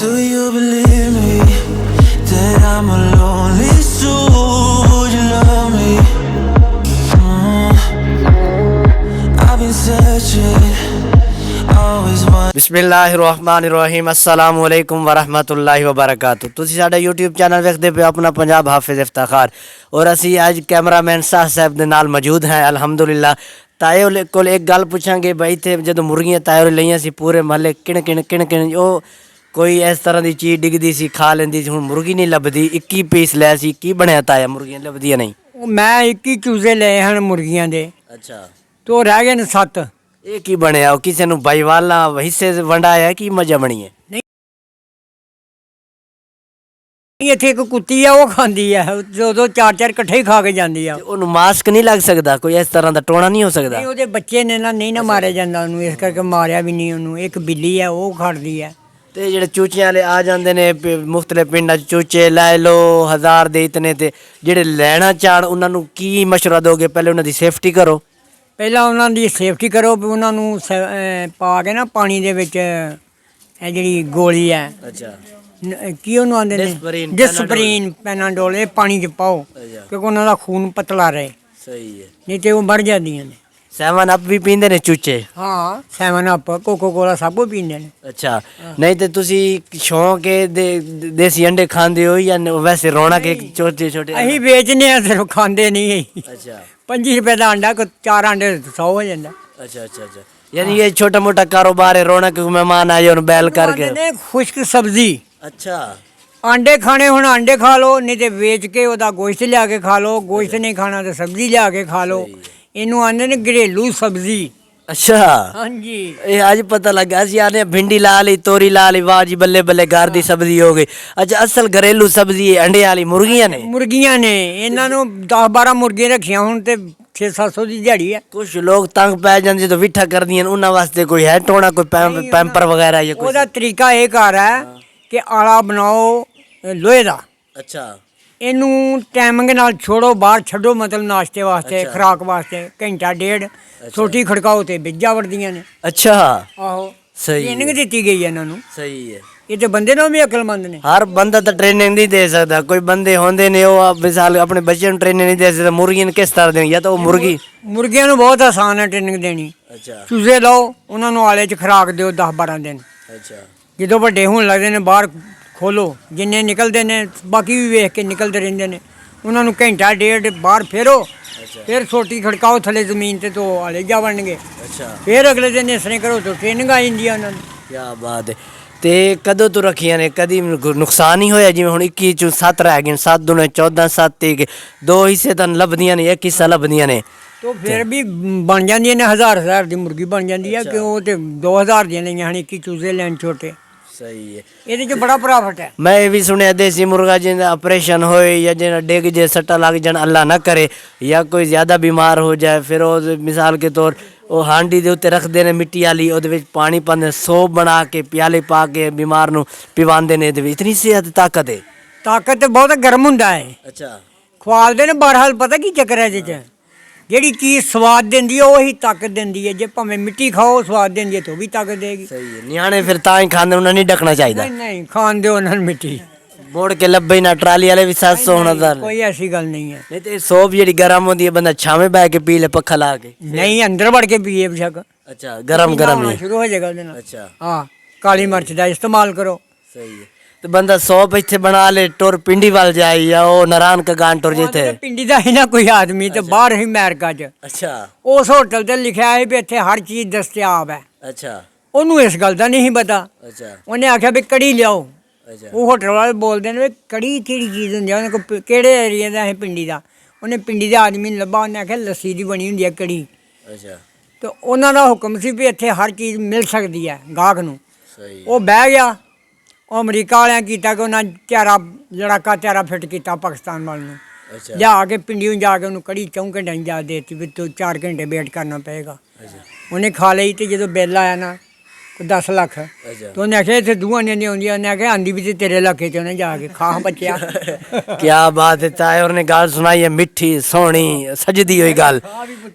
Do you believe me that I'm a lonely soul? Would you love me? I've been searching, always want. बिस्मिल्लाहिर्रहमानिर्रहीम अस्सलामु अलैकुम वरहमतुल्लाहि वबरकातुह। तुसी साडा यूट्यूब चैनल वेखदे पे अपना पंजाब हाफिज इफ्ताखार और असी अज कैमरामैन शाह साहब दे नाल मौजूद हैं अल्हम्दुलिल्लाह। ताए कोल एक गल पुछांगे बई इत्थे जदों मुर्गियां ताए लईयां सी पूरे महल्ले किण किण ओ कोई इस तरह की चीज़ डिगदी सी खा लेंदी सी, हुण मुर्गी नहीं लभदी। 21 पीस लै सी, की बनया ताया मुर्गियां लभदियां नहीं? मैं 21 चूजे लए हैं मुर्गियां दे, अच्छा तो रह गए ने 7। ये की बनया? किसी ने भाईवाला हिस्से वंडाया की मजा बनी है? इत्थे एक कुत्ती है, वो खांदी है, दो चार चार इकट्ठे ही खा के जाती है। ਉਹਨੂੰ ਮਾਸਕ ਨਹੀਂ ਲੱਗ ਸਕਦਾ? ਕੋਈ ਇਸ ਤਰ੍ਹਾਂ ਦਾ ਟੋਣਾ ਨਹੀਂ ਹੋ ਸਕਦਾ? नहीं ਉਹਦੇ ਬੱਚੇ ਨੇ ਨਾ नहीं ना मारे ਜਾਂਦਾ ਉਹਨੂੰ, ਇਸ ਕਰਕੇ ਮਾਰਿਆ ਵੀ ਨਹੀਂ ਉਹਨੂੰ। ਇੱਕ ਬਿੱਲੀ ਹੈ, ਉਹ ਖੜਦੀ ਹੈ। ਤੇ ਜਿਹੜੇ ਚੂਚਿਆਂ ਵਾਲੇ ਆ ਜਾਂਦੇ ਨੇ ਮੁਖਤਲਿਫ ਪਿੰਡਾਂ 'ਚ ਚੂਚੇ ਲੈ ਲਓ 1000 ਦੇ ਇਤਨੇ, ਤੇ ਜਿਹੜੇ ਲੈਣਾ ਚਾਹਣ ਉਹਨਾਂ ਨੂੰ ਕੀ ਮਸ਼ਵਰਾ ਦੋਗੇ? ਪਹਿਲੇ ਉਹਨਾਂ ਦੀ ਸੇਫਟੀ ਕਰੋ। ਪਹਿਲਾਂ ਉਹਨਾਂ ਦੀ ਸੇਫਟੀ ਕਰੋ ਵੀ ਉਹਨਾਂ ਨੂੰ ਪਾ ਕੇ ਨਾ ਪਾਣੀ ਦੇ ਵਿੱਚ ਇਹ ਜਿਹੜੀ ਗੋਲੀ ਹੈ ਅੱਛਾ ਕੀ ਉਹਨੂੰ ਆਂਦੇ ਨੇ ਡਿਸਪਰੀਨ, ਡਿਸਪਰੀਨ, ਪੈਨਾਡੋਲ, ਇਹ ਪਾਣੀ 'ਚ ਪਾਓ ਕਿਉਂਕਿ ਉਹਨਾਂ ਦਾ ਖੂਨ ਪਤਲਾ ਰਹੇ, ਸਹੀ ਹੈ। ਨਹੀਂ ਤੇ ਉਹ ਮਰ ਜਾਂਦੀਆਂ ਨੇ। 7 ਅਪ ਵੀ ਪੀਂਦੇ ਨੇ ਚੂਚੇ? ਹਾਂ 7 ਅਪ, ਕੋਕੋ ਕੋਲਾ ਸਭ ਕੁਝ ਪੀਂਦੇ ਨੇ। ਅੱਛਾ, ਨਹੀਂ ਤੇ ਤੁਸੀਂ ਸ਼ੌਂਕ ਹੈ ਦੇਸੀ ਅੰਡੇ ਖਾਂਦੇ ਹੋ ਜਾਂ ਵੈਸੇ ਰੌਣਕ ਇੱਕ ਛੋਟੇ ਛੋਟੇ? ਅਸੀਂ ਵੇਚਨੇ ਆ, ਸਿਰਫ ਖਾਂਦੇ ਨਹੀਂ। ਅੱਛਾ 25 ਰੁਪਏ ਦਾ ਅੰਡਾ, 4 ਅੰਡੇ 100 ਹੋ ਜਾਂਦਾ। अच्छा अच्छा अच्छा, यानी ये छोटा मोटा कारोबार है, रौनक मेहमान आए और बैल करके। खुश्क सब्जी। अच्छा आंडे खाने ਹੁਣ ਆਂਡੇ ਖਾ ਲਓ, ਨਹੀਂ ਤੇ ਵੇਚ ਕੇ ਉਹਦਾ ਗੋਸ਼ਤ ਲਿਆ ਕੇ ਖਾ ਲਓ। ਗੋਸ਼ਤ ਨਹੀਂ ਖਾਣਾ ਤੇ ਸਬਜ਼ੀ ਲਿਆ ਕੇ ਖਾ ਲਓ। ਇਹਨੂੰ ਆਂਦੇ ਨੇ ਘਰੇਲੂ ਸਬਜ਼ੀ। अच्छा ਹਾਂਜੀ ये आज पता लगा ਅਸੀਂ आने भिंडी ला ली, तोरी ला ली, वाह जी बल्ले बल्ले घर दी सब्जी हो गई। अच्छा असल घरेलू सब्जी है, अंडे वाली मुर्गियां ने? ਮੁਰਗੀਆਂ ਨੇ, ਇਹਨਾਂ ਨੂੰ 10-12 ਮੁਰਗੀਆਂ ਰੱਖੀਆਂ ਹੁਣ ਤੇ 600-700 ਦੀ ਦਿਹਾੜੀ ਹੈ। कुछ लोग तंग पै जाते तो विठा कर दिए, उन्होंने वास्ते कोई है टोना, कोई पैम्पर वगैरह या ਉਹਦਾ ਤਰੀਕਾ ਇਹ ਘਰ ਹੈ ਕਿ ਆਲਾ ਬਣਾਓ ਲੋਹੇ ਦਾ। अच्छा ਇਹਨੂੰ ਟਾਈਮਿੰਗ ਨਾਲ ਛੋੜੋ, ਬਾਹਰ ਛੱਡੋ, ਮਤਲਬ ਨਾਸ਼ਤੇ ਵਾਸਤੇ, ਖੁਰਾਕ ਵਾਸਤੇ ਘੰਟਾ ਡੇਢ ਛੋਟੀ ਖੜਕਾਓ ਤੇ ਬਿੱਜਾ ਵੜਦੀਆਂ ਨੇ। अच्छा ਆਹੋ सही ਟ੍ਰੇਨਿੰਗ ਦਿੱਤੀ ਗਈ ਹੈ ਇਹਨਾਂ ਨੂੰ। सही है। ਇਹ ਤੇ ਬੰਦੇ ਨੂੰ ਵੀ ਅਕਲਮੰਦ ਨੇ। हर बंदा तो ट्रेनिंग नहीं दे सकता, कोई बंदे होंगे ने वो मिसाल अपने बच्चे ट्रेनिंग नहीं दे सकते। मुर्गी ने किस तरह दें? या तो वो मुर्गी ਮੁਰਗੀਆਂ ਨੂੰ ਬਹੁਤ ਆਸਾਨ ਹੈ ਟ੍ਰੇਨਿੰਗ ਦੇਣੀ। अच्छा ਚੂਜ਼ੇ ਲਓ, ਉਹਨਾਂ ਨੂੰ ਆਲੇ 'ਚ ਖੁਰਾਕ ਦਿਓ 10-12 ਦਿਨ। अच्छा ਜਦੋਂ ਵੱਡੇ ਹੋਣ ਲੱਗਦੇ ਨੇ ਬਾਹਰ ਖੋਲੋ, ਜਿੰਨੇ ਨਿਕਲਦੇ ਨੇ ਬਾਕੀ ਵੀ ਵੇਖ ਕੇ ਨਿਕਲਦੇ ਰਹਿੰਦੇ ਨੇ। ਉਹਨਾਂ ਨੂੰ ਘੰਟਾ ਡੇਢ ਬਾਹਰ ਫੇਰੋ, ਫਿਰ ਸੋਟੀ ਖੜਕਾਓ ਥੱਲੇ ਜ਼ਮੀਨ ਤੇ, ਤੋਂ ਆਲੇ ਜਾ ਬਣਨਗੇ। अच्छा ਫਿਰ ਅਗਲੇ ਦਿਨ ਇਸ ਤਰ੍ਹਾਂ ਕਰੋ ਤਾਂ ਟ੍ਰੇਨਿੰਗ ਆ ਜਾਂਦੀ ਆ ਉਹਨਾਂ ਨੂੰ। क्या बात है। ਤੇ ਕਦੋਂ ਤੋਂ ਰੱਖੀਆਂ ਨੇ? ਕਦੀ ਨੁਕਸਾਨ ਨਹੀਂ ਹੋਇਆ? ਜਿਵੇਂ ਹੁਣ 21 ਚੋਂ 7 ਰਹਿ ਗਏ, 7 ਦੁਨੇ 14, 7 ਤੇ 2 ਹਿੱਸੇ ਤਾਂ ਲੱਭਦੀਆਂ ਨੇ, ਇੱਕ ਹਿੱਸਾ ਲੱਭਦੀਆਂ ਨੇ। ਤੋ ਫਿਰ ਵੀ ਬਣ ਜਾਂਦੀਆਂ ਨੇ, 1000 ਦੀ ਮੁਰਗੀ ਬਣ ਜਾਂਦੀ ਆ। ਕਿ ਉਹ ਤੇ 2000 ਦੀਆਂ ਲਈਆਂ ਹਨ 21 ਚੂਜ਼ੇ ਲੈਣ ਛੋਟੇ। ਸਹੀ ਹੈ। ਇਹਦੇ 'ਚ ਬੜਾ ਪ੍ਰੋਫਿਟ ਹੈ। ਮੈਂ ਇਹ ਵੀ ਸੁਣਿਆ ਦੇਸੀ ਮੁਰਗਾ ਜਿਹਦਾ ਆਪਰੇਸ਼ਨ ਹੋਏ ਜਾਂ ਜਿਹਦਾ ਡਿੱਗ ਜੇ, ਸੱਟਾ ਲੱਗ ਜਾਣ, ਅੱਲਾ ਨਾ ਕਰੇ, ਜਾਂ ਕੋਈ ਜ਼ਿਆਦਾ ਬਿਮਾਰ ਹੋ ਜਾਏ, ਫਿਰ ਉਹ ਮਿਸਾਲ ਕੇ ਤੌਰ ਉਹ ਹਾਂਡੀ ਦੇ ਉੱਤੇ ਰੱਖਦੇ ਨੇ ਮਿੱਟੀ ਵਾਲੀ, ਉਹਦੇ ਵਿੱਚ ਪਾਣੀ ਪਾਉਂਦੇ, ਸੋਪ ਬਣਾ ਕੇ ਪਿਆਲੇ ਪਾ ਕੇ ਬਿਮਾਰ ਨੂੰ ਪਿਵਾਉਂਦੇ ਨੇ। ਇਹਦੇ ਵਿੱਚ ਇਤਨੀ ਸਿਹਤ ਤਾਕਤ ਹੈ। ਤਾਕਤ ਤੇ ਬਹੁਤ ਗਰਮ ਹੁੰਦਾ ਹੈ। ਅੱਛਾ ਖਵਾਲਦੇ ਨੇ ਬਹਰਹਾਲ। ਪਤਾ ਕੀ ਚੱਕਰ ਹੈ ਇਹਦੇ 'ਚ? ਜਿਹੜੀ ਚੀਜ਼ ਸਵਾਦ ਦਿੰਦੀ ਹੈ ਉਹੀ ਤਾਕਤ ਦਿੰਦੀ ਹੈ। ਜੇ ਭਾਵੇਂ ਮਿੱਟੀ ਖਾਓ ਸਵਾਦ ਦਿੰਦੀ ਹੈ ਤਾਂ ਉਹ ਵੀ ਤਾਕਤ ਦੇਗੀ। ਸਹੀ ਹੈ। ਨਿਆਣੇ ਫਿਰ ਤਾਂ ਹੀ ਖਾਂਦੇ, ਉਹਨਾਂ ਨਹੀਂ ਡਕਣਾ ਚਾਹੀਦਾ। ਨਹੀਂ ਖਾਣ ਦਿਓ ਉਹਨਾਂ ਨੂੰ ਮਿੱਟੀ। ਮੋੜ ਕੇ ਲੱਭੇ ਨਾ, ਟਰਾਲੀ ਵਾਲੇ ਵੀ 700 ਹੁਣ ਦਾ। ਕੋਈ ਐਸੀ ਗੱਲ ਨਹੀਂ ਹੈ। ਨਹੀਂ ਤੇ ਸੋਪ ਜਿਹੜੀ ਗਰਮ ਹੁੰਦੀ ਹੈ, ਬੰਦਾ ਛਾਵੇਂ ਬਹਿ ਕੇ ਪੀ ਲੈ ਪੱਖਾ ਲਾ ਕੇ। ਨਹੀਂ ਅੰਦਰ ਵੜ ਕੇ ਪੀਏ ਬੇਸ਼ੱਕ। ਅੱਛਾ ਗਰਮ ਗਰਮ ਹੀ ਸ਼ੁਰੂ ਹੋ ਜਾਏਗਾ ਉਹਦੇ ਨਾਲ। ਅੱਛਾ ਹਾਂ ਕਾਲੀ ਮਿਰਚ ਦਾ ਇਸਤੇਮਾਲ ਕਰੋ। ਸਹੀ ਹੈ। ਤੇ ਬੰਦਾ ਸੋਪ ਇੱਥੇ ਬਣਾ ਲੈ, ਟੁਰ ਪਿੰਡੀ ਵੱਲ ਜਾਏ ਜਾਂ ਉਹ ਨਾਰਾਇਣ ਕਗਾਨ ਟੁਰ ਜਿੱਥੇ ਪਿੰਡੀ ਦਾ ਹੀ ਨਾ ਕੋਈ ਆਦਮੀ ਤੇ ਬਾਹਰ ਹੀ ਅਮਰੀਕਾ 'ਚ ਅੱਛਾ ਉਸ ਹੋਟਲ ਤੇ ਲਿਖਿਆ ਹੈ ਵੀ ਇੱਥੇ ਹਰ ਚੀਜ਼ ਦਸਤਿਆਬ ਹੈ। ਅੱਛਾ ਉਹਨੂੰ ਇਸ ਗੱਲ ਦਾ ਨਹੀਂ ਪਤਾ। ਅੱਛਾ ਉਹਨੇ ਆਖਿਆ ਵੀ ਕੜੀ ਲਿਆਓ। ਅੱਛਾ ਉਹ ਹੋਟਲ ਵਾਲੇ ਬੋਲਦੇ ਨੇ ਵੀ ਕੜੀ ਕਿਹੜੀ ਚੀਜ਼ ਹੁੰਦੀ ਆ? ਉਹਨੇ ਕੋਲ ਕਿਹੜੇ ਏਰੀਏ ਦਾ ਹੈ ਪਿੰਡੀ ਦਾ? ਉਹਨੇ ਪਿੰਡੀ ਦੇ ਆਦਮੀ ਨੂੰ ਲੱਭਾ, ਉਹਨੇ ਆਖਿਆ ਲੱਸੀ ਦੀ ਬਣੀ ਹੁੰਦੀ ਹੈ ਕੜੀ। ਅੱਛਾ ਤੇ ਉਹਨਾਂ ਦਾ ਹੁਕਮ ਸੀ ਵੀ ਇੱਥੇ ਹਰ ਚੀਜ਼ ਮਿਲ ਸਕਦੀ ਹੈ ਗਾਹਕ ਨੂੰ। ਸਹੀ ਉਹ ਬਹਿ ਗਿਆ। ਉਹ ਅਮਰੀਕਾ ਵਾਲਿਆਂ ਕੀਤਾ ਕਿ ਉਹਨਾਂ ਲੜਾਕਾ ਤਿਆਰਾ ਫਿੱਟ ਕੀਤਾ ਪਾਕਿਸਤਾਨ ਵੱਲ ਨੂੰ। ਅੱਛਾ ਲਿਆ ਕੇ ਪਿੰਡੀਓਂ ਜਾ ਕੇ ਉਹਨੂੰ ਕੜੀ 4 ਘੰਟਿਆਂ ਦੀ ਜਾ ਦੇਤੀ ਵੀ ਤੂੰ 4 ਘੰਟੇ ਵੇਟ ਕਰਨਾ ਪਏਗਾ। ਉਹਨੇ ਖਾ ਲਈ ਤੇ ਜਦੋਂ ਬਿੱਲ ਆਇਆ ਨਾ 10 ਲੱਖ ਤੇ ਉਹਨੇ ਆਖਿਆ ਇੱਥੇ ਦੂਆਂ ਨਹੀਂ ਆਉਂਦੀਆਂ ਉਹਨੇ ਆਖਿਆ ਆਂਦੀ ਵੀ ਤੇ ਤੇਰੇ ਇਲਾਕੇ 'ਚ ਉਹਨੇ ਜਾ ਕੇ ਖਾ ਬੱਚਿਆ क्या बात है तायर ने गाल सुनाई है मिठी सोहनी सजदी हुई गाल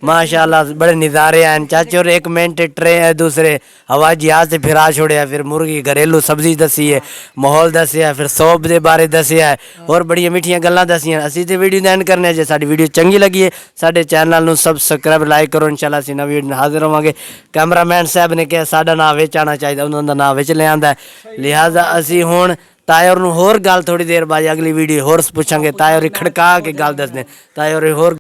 माशाल्लाह बड़े नज़ारे हैं चाचे और 1 मिनट ट्रे है दूसरे हवाई जहाज से फिरा छोड़िया फिर मुर्गी घरेलू सब्जी दसी है माहौल दसिया फिर सोप के बारे दसिया है और बड़िया मिठिया गल्लां दसियां असीं ते वीडियो दा एंड करने जे साडी वीडियो चंगी लगी है साडे चैनल नूं सबसक्राइब लाइक करो इंशाल्लाह असीं नवीं वीडियो नाल हाज़र होवांगे कैमरामैन साहब ने कहा साडा नाम विच आना चाहिए उन्हां दा नाम विच ले आंदा है लिहाजा असीं हुण तायर नूं होर गल थोड़ी देर बाद अगली वीडियो होर पुछांगे तायर खड़का के गल दसदे तायर होर